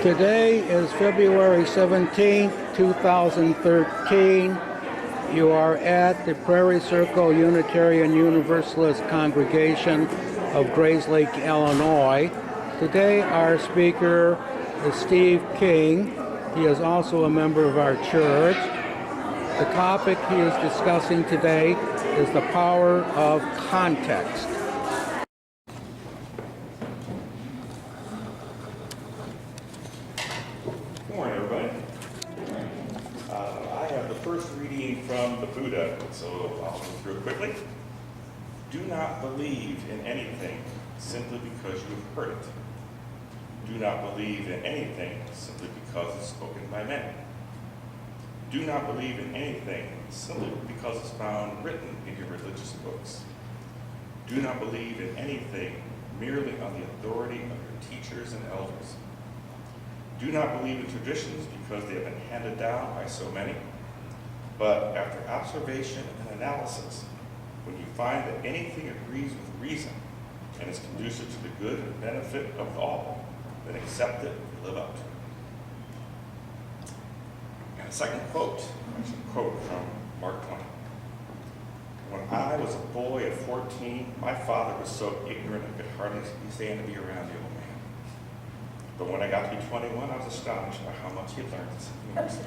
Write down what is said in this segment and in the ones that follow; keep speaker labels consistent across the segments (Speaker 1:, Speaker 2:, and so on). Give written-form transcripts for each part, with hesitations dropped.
Speaker 1: Today is February 17th, 2013. You are at the Prairie Circle Unitarian Universalist Congregation of Grayslake, Illinois. Today our speaker is Steve King. He is also a member of our church. The topic he is discussing today is the power of context.
Speaker 2: Good morning, everybody. I have the first reading from the Buddha, so I'll go through it quickly. Do not believe in anything simply because you have heard it. Do not believe in anything simply because it's spoken by men. Do not believe in anything simply because it's found written in your religious books. Do not believe in anything merely on the authority of your teachers and elders. Do not believe in traditions because they have been handed down by so many, but after observation and analysis, when you find that anything agrees with reason and is conducive to the good and benefit of all, then accept it and live up to it. And a second quote, actually a quote from Mark Twain. When I was a boy at 14, my father was so ignorant I could hardly stand to be around the old man. But when I got to be 21, I was astonished by how much he had learned since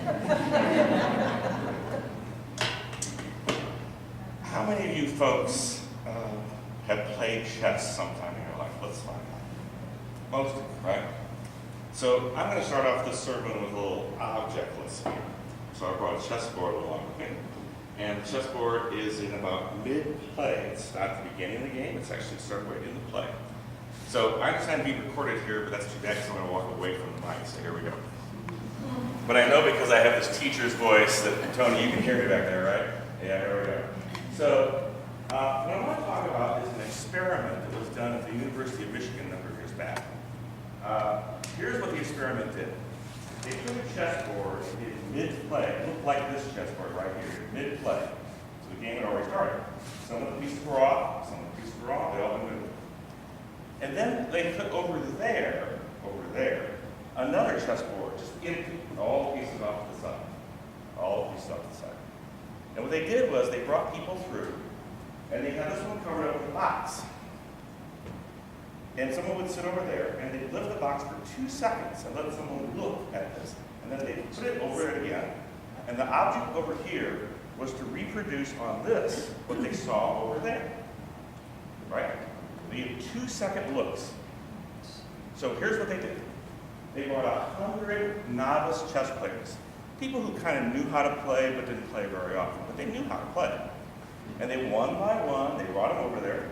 Speaker 2: How many of you folks have played chess sometime in your life? Let's find out. Most of you, right? So I'm going to start off this sermon with a little object lesson here. So I brought a chessboard along with me. And the chessboard is in about mid-play. It's not at the beginning of the game. It's actually started right in the play. So I understand being recorded here, but that's too bad because I'm going to walk away from the mic. So here we go. But I know because I have this teacher's voice that, Tony, you can hear me back there, right? Yeah, here we go. So what I want to talk about is an experiment that was done at the University of Michigan a number of years back. Here's what the experiment did. They took a chessboard in mid-play. It looked like this chessboard right here, mid-play. So the game had already started. Some of the pieces were off, some of the pieces were on, they all moved. And then they put over there, another chessboard, just empty, with all the pieces off to the side. All the pieces off to the side. And what they did was they brought people through, and they had this one covered up with a box. And someone would sit over there, and they'd lift the box for 2 seconds and let someone look at this. And then they'd put it over it again. And the object over here was to reproduce on this what they saw over there. Right? They had 2-second looks. So here's what they did. They brought 100 novice chess players. People who kind of knew how to play but didn't play very often. But they knew how to play. And they one by one, they brought them over there.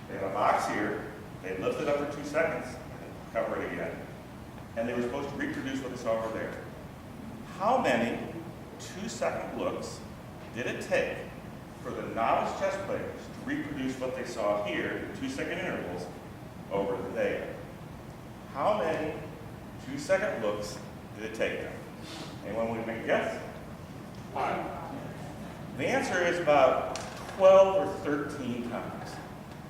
Speaker 2: They had a box here. They lifted up for 2 seconds, and cover it again. And they were supposed to reproduce what they saw over there. How many 2-second looks did it take for the novice chess players to reproduce what they saw here in 2-second intervals over there? How many 2-second looks did it take them? Anyone want to make a guess? The answer is about 12 or 13 times.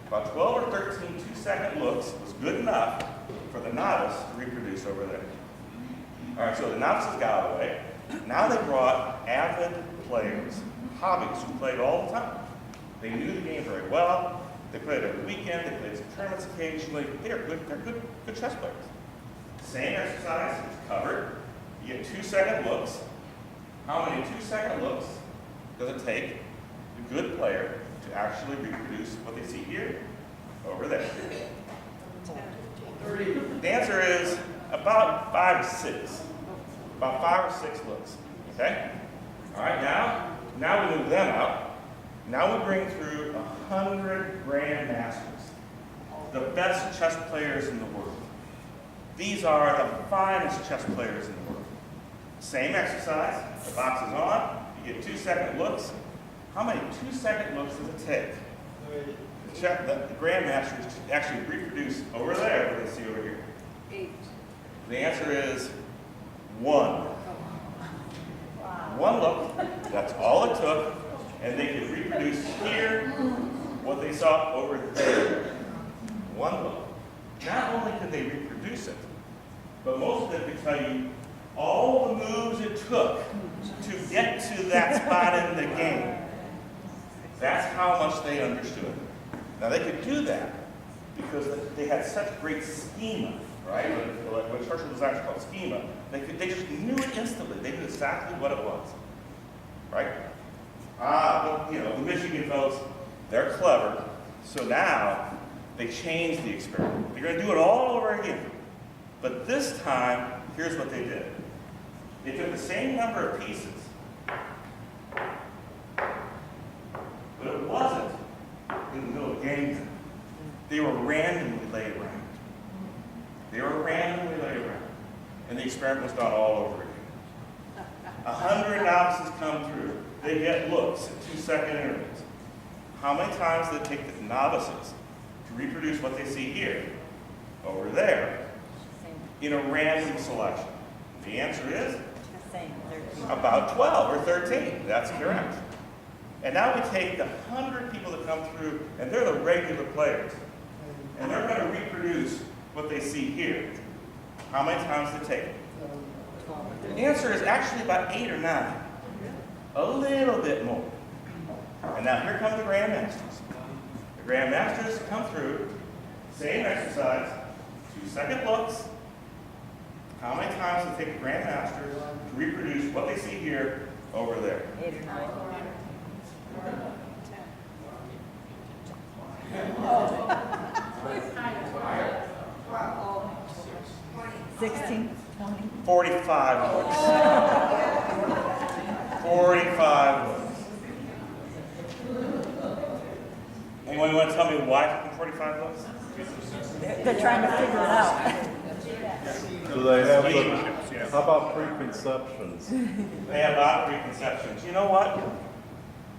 Speaker 2: About 12 or 13 2-second looks was good enough for the novice to reproduce over there. All right, so the novices got out of the way. Now they brought avid players, hobbies, who played all the time. They knew the game very well. They played every weekend. They played some tournaments occasionally. They're good chess players. Same exercise, it's covered. You get 2-second looks. How many 2-second looks does it take the good player to actually reproduce what they see here over there? The answer is about 5 to 6. About 5 or 6 looks. Okay? All right, now we move them out. Now we bring through 100 grandmasters, the best chess players in the world. These are the finest chess players in the world. Same exercise, the box is on, you get 2-second looks. How many 2-second looks does it take? The grandmasters to actually reproduce over there what they see over here.
Speaker 3: 8.
Speaker 2: The answer is 1. Wow. 1 look, that's all it took, and they could reproduce here what they saw over there. 1 look. Not only could they reproduce it, but most of them could tell you all the moves it took to get to that spot in the game. That's how much they understood. Now they could do that because they had such great schema, right? What church was actually called schema. They just knew it instantly. They knew exactly what it was, right? But, the Michigan folks, they're clever. So now they changed the experiment. They're going to do it all over again. But this time, here's what they did. They took the same number of pieces, but it wasn't in the middle of the game. They were randomly laid around. And the experiment was done all over again. 100 novices come through. They get looks at 2-second intervals. How many times did it take the novices to reproduce what they see here, over there, in a random selection? The answer is about 12 or 13. That's correct. And now we take the 100 people that come through, and they're the regular players. And they're going to reproduce what they see here. How many times did it take? The answer is actually about 8 or 9. A little bit more. And now here come the grandmasters. The grandmasters come through, same exercise, 2-second looks. How many times does it take the grandmasters to reproduce what they see here over there?
Speaker 3: 8 or 9. 16, 20.
Speaker 2: 45 looks. 45 looks. Anyone want to tell me why it took 45 looks?
Speaker 3: They're trying to figure it out.
Speaker 4: Do they have how about preconceptions?
Speaker 2: They have a lot of preconceptions. You know what?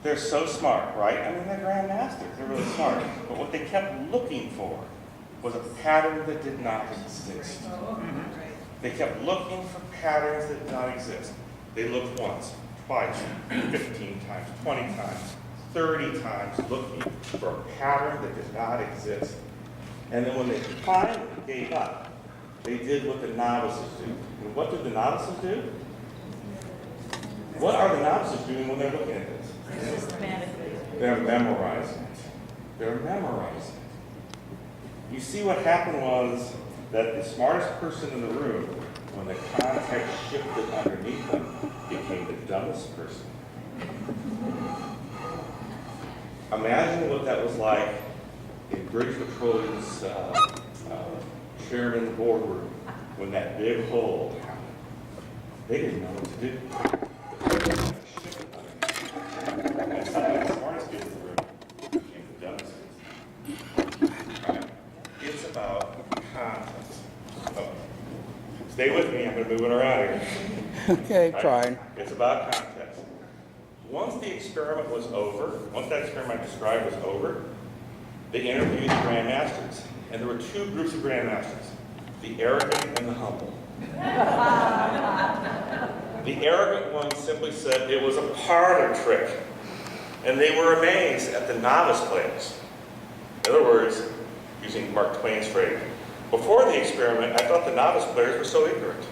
Speaker 2: They're so smart, right? I mean, they're grandmasters. They're really smart. But what they kept looking for was a pattern that did not exist. They kept looking for patterns that did not exist. They looked once, twice, 15 times, 20 times, 30 times, looking for a pattern that did not exist. And then when they finally gave up, they did what the novices do. And what did the novices do? What are the novices doing when they're looking at this? They're memorizing it. They're memorizing it. You see, what happened was that the smartest person in the room, when the context shifted underneath them, became the dumbest person. Imagine what that was like in British Petroleum's chairman's boardroom when that big hole happened. They didn't know what to do. And suddenly the smartest kid in the room became the dumbest kid. Right? It's about context. Oh. Stay with me, I'm going to move it around here.
Speaker 1: Okay, fine.
Speaker 2: It's about context. Once the experiment was over, once that experiment I described was over, they interviewed the grandmasters. And there were 2 groups of grandmasters, the arrogant and the humble. The arrogant ones simply said it was a parlor trick. And they were amazed at the novice players. In other words, using Mark Twain's phrase, before the experiment, I thought the novice players were so ignorant.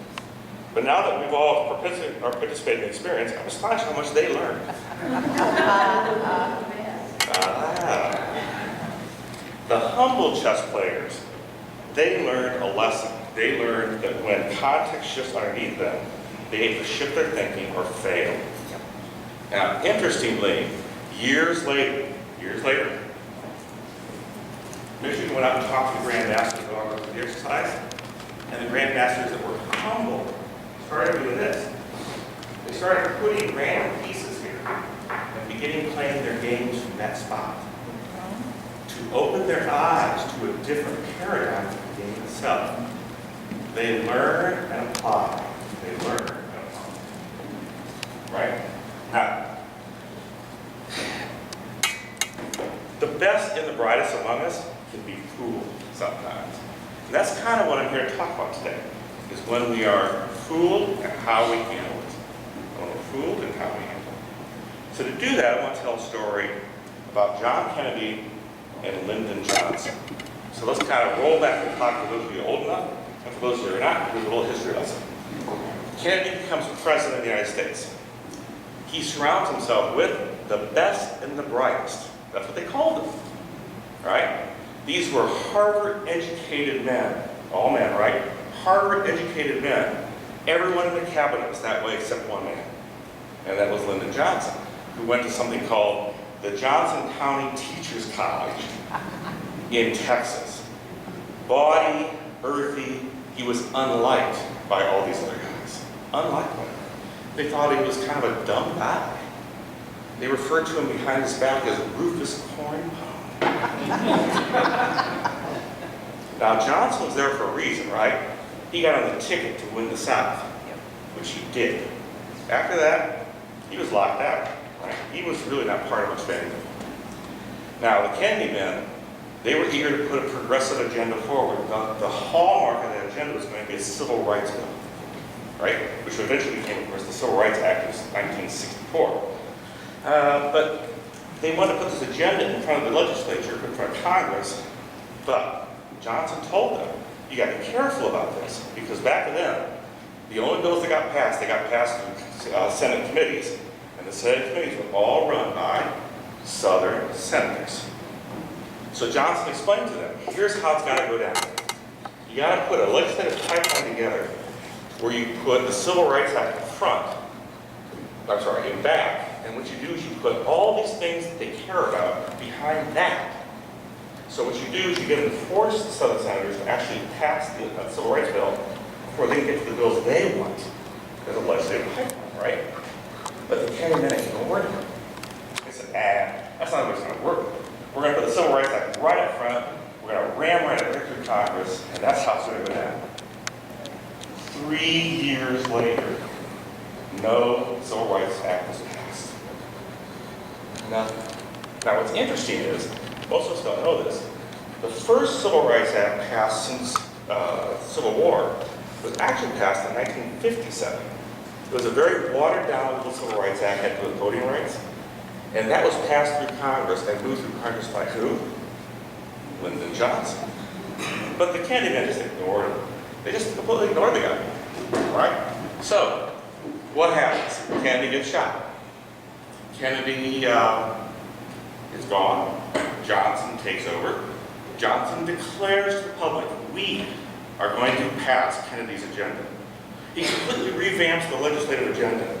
Speaker 2: But now that we've all participated in the experience, I'm astonished how much they learned. The humble chess players, they learned a lesson. They learned that when context shifts underneath them, they either shift their thinking or fail. Now, interestingly, years later, Michigan went out and talked to the grandmasters about the exercise, and the grandmasters that were humble started doing this. They started putting random pieces here and beginning playing their games from that spot to open their eyes to a different paradigm of the game itself. They learn and apply. They learn and apply. Right? Now, the best and the brightest among us can be fooled sometimes. And that's kind of what I'm here to talk about today, is when we are fooled and how we handle it. When we're fooled and how we handle it. So to do that, I want to tell a story about John Kennedy and Lyndon Johnson. So let's kind of roll back the clock for those of you old enough. And for those of you who are not, here's a little history lesson. Kennedy becomes president of the United States. He surrounds himself with the best and the brightest. That's what they called them, right? These were Harvard-educated men, all men, right? Harvard-educated men. Everyone in the cabinet was that way except one man, and that was Lyndon Johnson, who went to something called the Johnson County Teachers College in Texas. Bawdy, earthy, he was unliked by all these other guys. Unliked by them. They thought he was kind of a dumb guy. They referred to him behind his back as Rufus Cornpone. Now, Johnson was there for a reason, right? He got on the ticket to win the South, which he did. After that, he was locked out, right? He was really not part of much of anything. Now, the Kennedy men, they were eager to put a progressive agenda forward. The hallmark of that agenda was going to be a civil rights bill, right? Which eventually became, of course, the Civil Rights Act of 1964. But they wanted to put this agenda in front of the legislature, in front of Congress, but Johnson told them, you got to be careful about this, because back then, the only bills that got passed, they got passed through Senate committees, and the Senate committees were all run by Southern senators. So Johnson explained to them, here's how it's got to go down. You got to put a legislative pipeline together where you put the Civil Rights Act in front, in back, and what you do is you put all these things that they care about behind that. So what you do is you get them to force the Southern senators to actually pass the Civil Rights Bill before they can get to the bills they want as a legislative pipeline, right? But the Kennedy men ignored it. They said, that's not the way it's going to work. We're going to put the Civil Rights Act right up front, we're going to ram right up there through Congress, and that's how it's going to go down. 3 years later, no Civil Rights Act was passed. Nothing. Now what's interesting is, most of us don't know this, the first Civil Rights Act passed since the Civil War was actually passed in 1957. It was a very watered down little Civil Rights Act, had to do with voting rights, and that was passed through Congress and moved through Congress by who? Lyndon Johnson. But the Kennedy men just ignored him. They just completely ignored the guy, right? So, what happens? Kennedy gets shot. Kennedy is gone. Johnson takes over. Johnson declares to the public, we are going to pass Kennedy's agenda. He completely revamps the legislative agenda.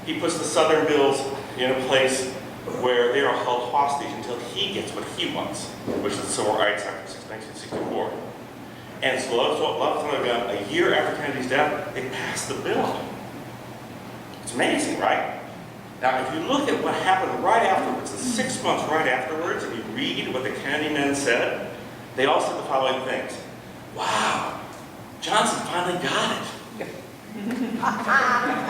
Speaker 2: He puts the Southern bills in a place where they are held hostage until he gets what he wants, which is the Civil Rights Act of 1964. And so a year after Kennedy's death, they passed the bill. It's amazing, right? Now, if you look at what happened right afterwards, the 6 months right afterwards, and you read what the Kennedy men said, they all said the following things. Wow, Johnson finally got it.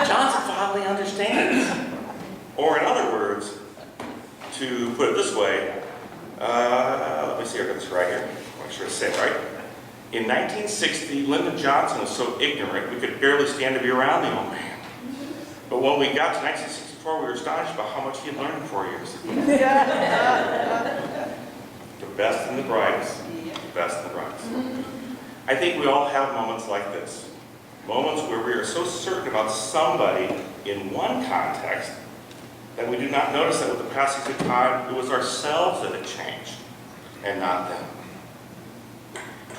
Speaker 2: Johnson finally understands. Or in other words, to put it this way, let me see, I've got this right here. I'm sure to say it right. In 1960, Lyndon Johnson was so ignorant we could barely stand to be around the old man. But when we got to 1964, we were astonished about how much he had learned in 4 years. The best and the brightest. The best and the brightest. I think we all have moments like this. Moments where we are so certain about somebody in one context that we do not notice that with the passage of time, it was ourselves that had changed, and not them.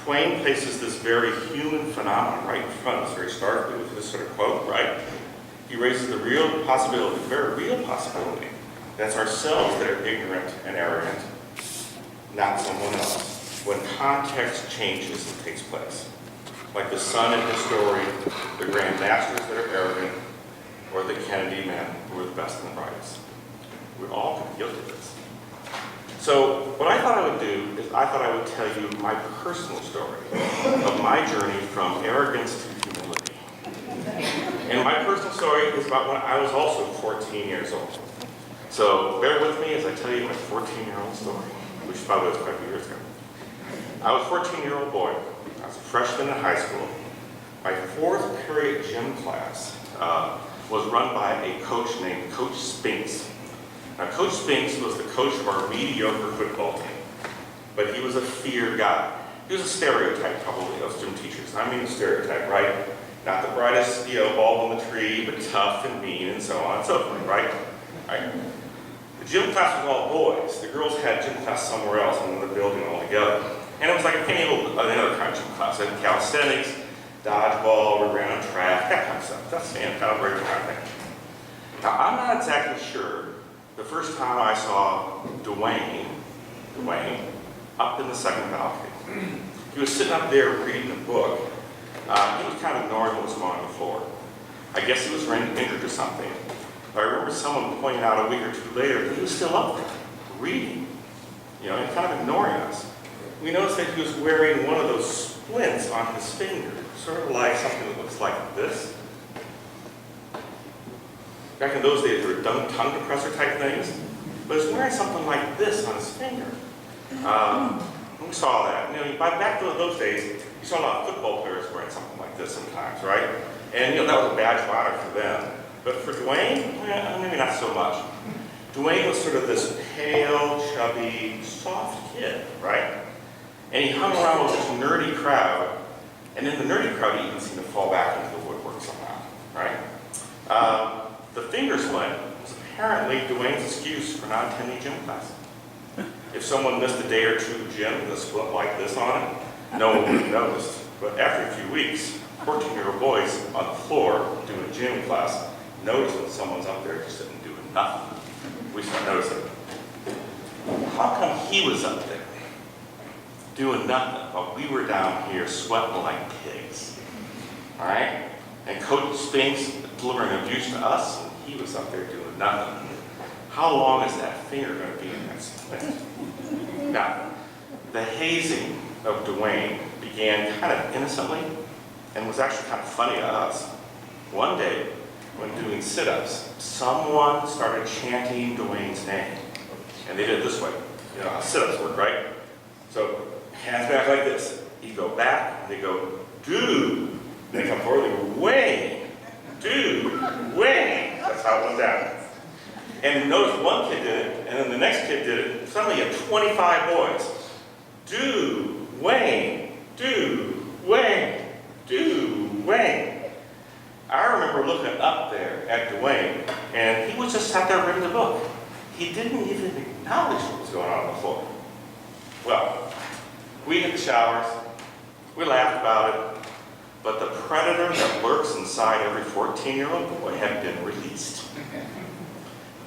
Speaker 2: Twain places this very human phenomenon right in front of us very starkly with this sort of quote, right? He raises the real possibility, the very real possibility, that's ourselves that are ignorant and arrogant, not someone else, when context changes and takes place. Like the son in his story, the grand masters that are arrogant, or the Kennedy men who were the best and the brightest. We all could be guilty of this. So what I thought I would do is I thought I would tell you my personal story of my journey from arrogance to humility. And my personal story is about when I was also 14 years old. So bear with me as I tell you my 14-year-old story, which probably was quite a few years ago. I was a 14-year-old boy. I was a freshman in high school. My fourth period gym class was run by a coach named Coach Spinks. Now, Coach Spinks was the coach of our mediocre football team, but he was a feared guy. He was a stereotype, probably, of gym teachers. I mean a stereotype, right? Not the brightest, bulb on the tree, but tough and mean and so on and so forth, right? Right? The gym class was all boys. The girls had gym class somewhere else in the building altogether. And it was like another kind of gym class. It had calisthenics, dodgeball, we ran on track, that kind of stuff. That's kind of very kind of thing. Now, I'm not exactly sure the first time I saw Dwayne up in the second balcony. He was sitting up there reading a book. He was kind of ignoring what was going on the floor. I guess he was injured or something. But I remember someone pointing out a week or two later that he was still up there, reading, and kind of ignoring us. We noticed that he was wearing one of those splints on his finger, sort of like something that looks like this. Back in those days, there were tongue depressor type things, but he was wearing something like this on his finger. We saw that. Back in those days, you saw a lot of football players wearing something like this sometimes, right? And that was a badge of honor for them. But for Dwayne, maybe not so much. Dwayne was sort of this pale, chubby, soft kid, right? And he hung around with this nerdy crowd, and in the nerdy crowd, he even seemed to fall back into the woodwork somehow, right? The finger splint was apparently Dwayne's excuse for not attending gym class. If someone missed a day or two of gym with a splint like this on it, no one would have noticed. But after a few weeks, 14-year-old boys on the floor doing gym class notice when someone's up there just sitting doing nothing. We start noticing. How come he was up there doing nothing while we were down here sweating like pigs? All right? And Coach Spinks delivering abuse to us, and he was up there doing nothing. How long is that finger going to be in that splint? Now, the hazing of Dwayne began kind of innocently and was actually kind of funny to us. One day, when doing sit-ups, someone started chanting Dwayne's name. And they did it this way. You know how sit-ups work, right? So, hands back like this. You go back, and they go, dude. Then they come forward, they go, Wayne. Dude, Wayne. That's how it went down. And notice one kid did it, and then the next kid did it. Suddenly you had 25 boys. Dude, Wayne. Dude, Wayne. Dude, Wayne. I remember looking up there at Dwayne, and he was just sat there reading the book. He didn't even acknowledge what was going on the floor. Well, we hit the showers, we laughed about it, but the predator that lurks inside every 14-year-old boy had been released.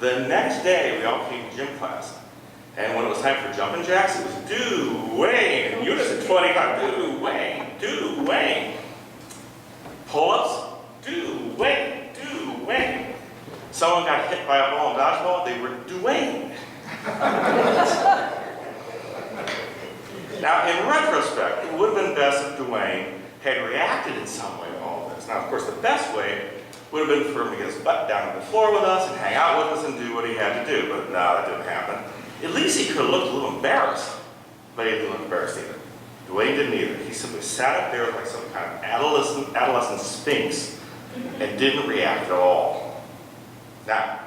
Speaker 2: The next day, we all came to gym class, and when it was time for jumping jacks, it was do Wayne, and unison 25, do Wayne, do Wayne. Pull-ups, do Wayne, do Wayne. Someone got hit by a ball in dodgeball, they were Dwayne. Now, in retrospect, it would have been best if Dwayne had reacted in some way to all this. Now, of course, the best way would have been for him to get his butt down on the floor with us and hang out with us and do what he had to do, but no, that didn't happen. At least he could have looked a little embarrassed, but he didn't look embarrassed either. Dwayne didn't either. He simply sat up there like some kind of adolescent sphinx and didn't react at all. Now,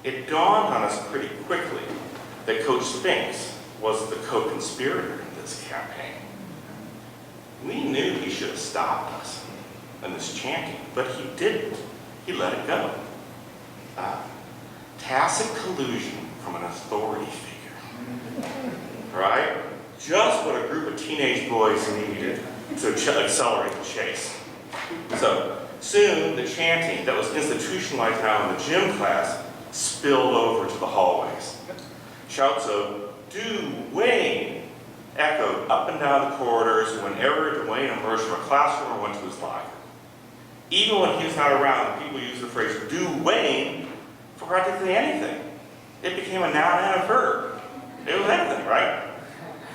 Speaker 2: it dawned on us pretty quickly that Coach Spinks was the co-conspirator in this campaign. We knew he should have stopped us in this chanting, but he didn't. He let it go. Tacit collusion from an authority figure. Right? Just what a group of teenage boys needed to accelerate the chase. So, soon the chanting that was institutionalized now in the gym class spilled over to the hallways. Shouts of, "Do Wayne!" echoed up and down the corridors whenever Dwayne emerged from a classroom or went to his locker. Even when he was not around, people used the phrase, "do Wayne," for practically anything. It became a noun and a verb. It was anything, right?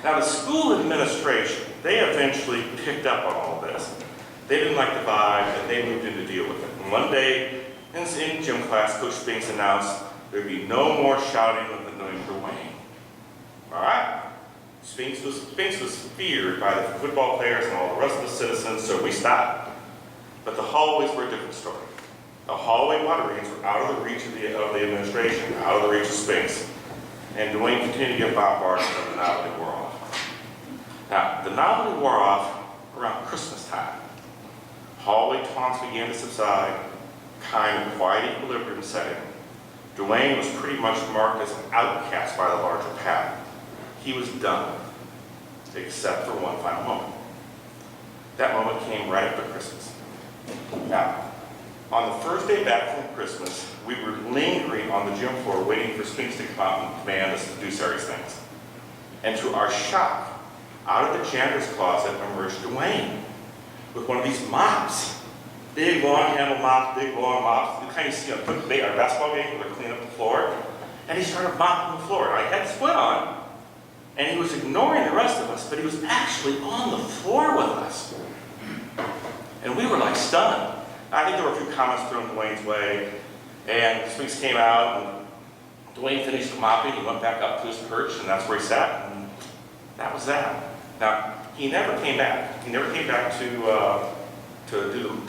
Speaker 2: Now the school administration, they eventually picked up on all this. They didn't like the vibe, and they moved in to deal with it. And one day, in gym class, Coach Spinks announced there'd be no more shouting of the name Dwayne. All right? Spinks was feared by the football players and all the rest of the citizens, so we stopped. But the hallways were a different story. The hallway moderators were out of the reach of the administration, out of the reach of Spinks. And Dwayne continued to get bombarded from the now they were off. Now, the novelty wore off around Christmas time. Hallway taunts began to subside, kind of quiet equilibrium setting. Dwayne was pretty much marked as an outcast by the larger pack. He was done, except for one final moment. That moment came right after Christmas. Now, on the first day back from Christmas, we were lingering on the gym floor waiting for Spinks to come out and command us to do serious things. And to our shock, out of the janitor's closet emerged Dwayne with one of these mops. Big, long-handled mops, big, long mops. The kind you see on our basketball game where they clean up the floor. And he started mopping the floor. I had the split on, and he was ignoring the rest of us, but he was actually on the floor with us. And we were like stunned. I think there were a few comments thrown Dwayne's way, and Spinks came out, and Dwayne finished the mopping. He went back up to his perch, and that's where he sat, and that was that. Now, he never came back. He never came back to do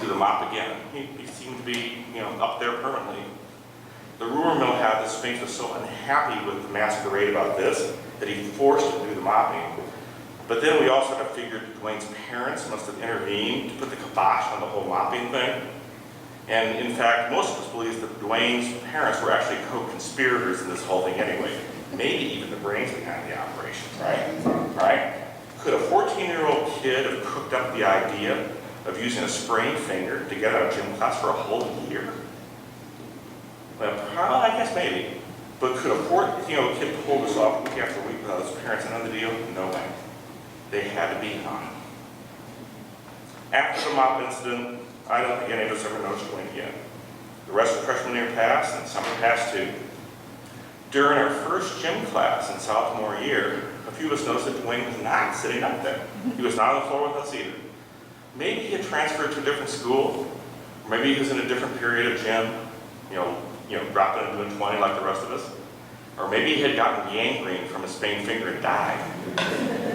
Speaker 2: the mop again. He seemed to be, up there permanently. The rumor mill had that Spinks was so unhappy with the masquerade about this that he forced him to do the mopping. But then we also had to figure Dwayne's parents must have intervened to put the kibosh on the whole mopping thing. And in fact, most of us believe that Dwayne's parents were actually co-conspirators in this whole thing anyway. Maybe even the brains behind the operation, right? Could a 14-year-old kid have cooked up the idea of using a sprained finger to get out of gym class for a whole year? Well, I guess maybe. But could a 14-year-old kid pull this off week after week without his parents in on the deal? No way. They had to be on it. After the mop incident, I don't think any of us ever noticed Dwayne again. The rest of freshman year passed, and summer passed too. During our first gym class in sophomore year, a few of us noticed that Dwayne was not sitting up there. He was not on the floor with us either. Maybe he had transferred to a different school, or maybe he was in a different period of gym, dropped into doing 20 like the rest of us. Or maybe he had gotten gangrene from his sprained finger and died.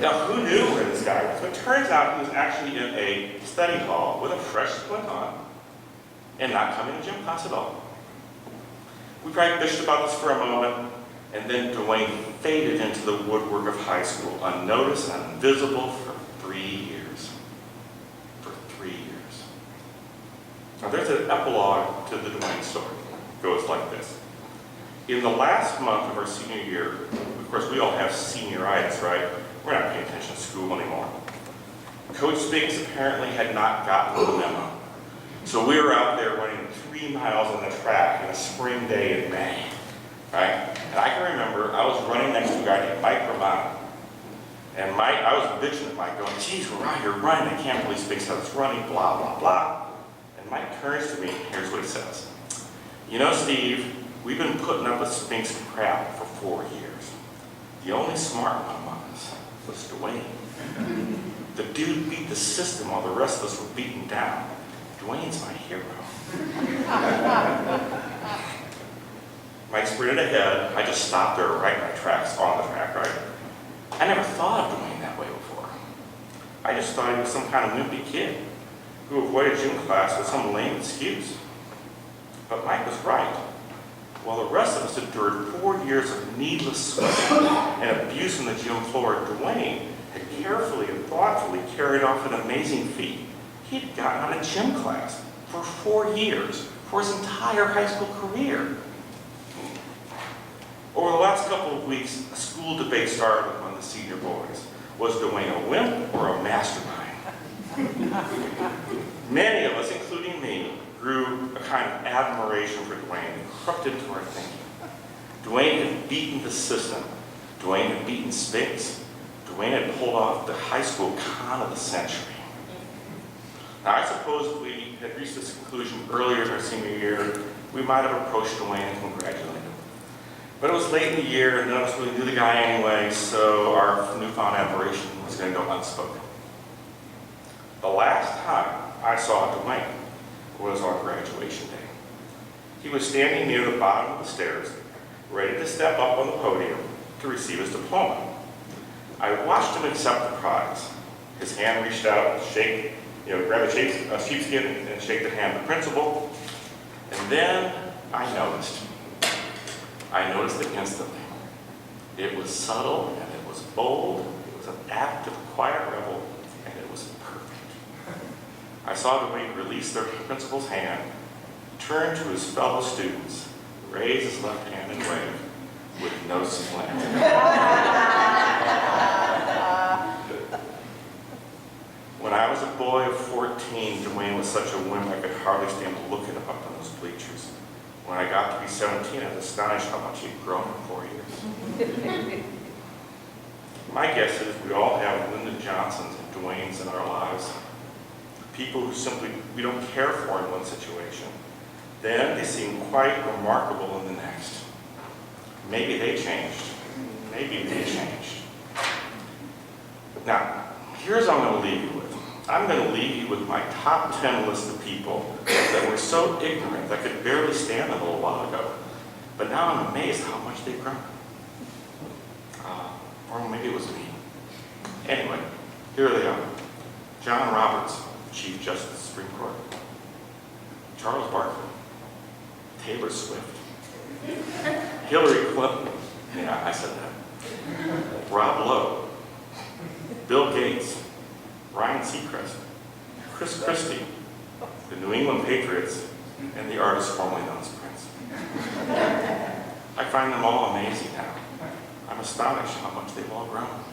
Speaker 2: Now, who knew where this guy was? But it turns out he was actually in a study hall with a fresh splint on and not coming to gym class at all. We probably bitched about this for a moment, and then Dwayne faded into the woodwork of high school, unnoticed and invisible for 3 years. For 3 years. Now, there's an epilogue to the Dwayne story. It goes like this. In the last month of our senior year, of course, we all have senioritis, right? We're not paying attention to school anymore. Coach Spinks apparently had not gotten the memo. So we were out there running 3 miles on the track on a spring day in May, right? And I can remember I was running next to a guy named Mike Romano. And Mike, I was bitching at Mike going, geez, we're out here running. I can't believe Spinks has us running, blah, blah, blah. And Mike turns to me, here's what he says. You know, Steve, we've been putting up with Spinks crap for 4 years. The only smart one among us was Dwayne. The dude beat the system while the rest of us were beaten down. Dwayne's my hero. Mike sprinted ahead. I just stopped there right in my tracks, on the track, right? I never thought of Dwayne that way before. I just thought he was some kind of wimpy kid who avoided gym class with some lame excuse. But Mike was right. While the rest of us endured 4 years of needless sweating and abuse on the gym floor, Dwayne had carefully and thoughtfully carried off an amazing feat. He had gotten out of gym class for 4 years, for his entire high school career. Over the last couple of weeks, a school debate started among the senior boys. Was Dwayne a wimp or a mastermind? Many of us, including me, grew a kind of admiration for Dwayne and crept into our thinking. Dwayne had beaten the system. Dwayne had beaten Spinks. Dwayne had pulled off the high school con of the century. Now, I suppose if we had reached this conclusion earlier in our senior year, we might have approached Dwayne and congratulated him. But it was late in the year, and none of us really knew the guy anyway, so our newfound admiration was going to go unspoken. The last time I saw Dwayne was on graduation day. He was standing near the bottom of the stairs, ready to step up on the podium to receive his diploma. I watched him accept the prize. His hand reached out, grab a sheepskin and shake the hand of the principal. And then I noticed it instantly. It was subtle, and it was bold, it was was an act of quiet revel, and it was perfect. I saw Dwayne release the principal's hand, turn to his fellow students, raise his left hand and wave with no slant. When I was a boy of 14, Dwayne was such a wimp I could hardly stand looking him up on those bleachers. When I got to be 17, I was astonished how much he'd grown in 4 years. My guess is we all have Lyndon Johnsons and Dwaynes in our lives. People who simply we don't care for in one situation. Then they seem quite remarkable in the next. Maybe they changed. Maybe they changed. Now, here's what I'm going to leave you with. I'm going to leave you with my top 10 list of people that were so ignorant that could barely stand them a little while ago. But now I'm amazed how much they've grown. Or maybe it was me. Anyway, here they are. John Roberts, Chief Justice of the Supreme Court. Charles Barkley. Taylor Swift. Hillary Clinton. Yeah, I said that. Rob Lowe. Bill Gates. Ryan Seacrest. Chris Christie. The New England Patriots. And the artist formerly known as Prince. I find them all amazing now. I'm astonished how much they've all grown.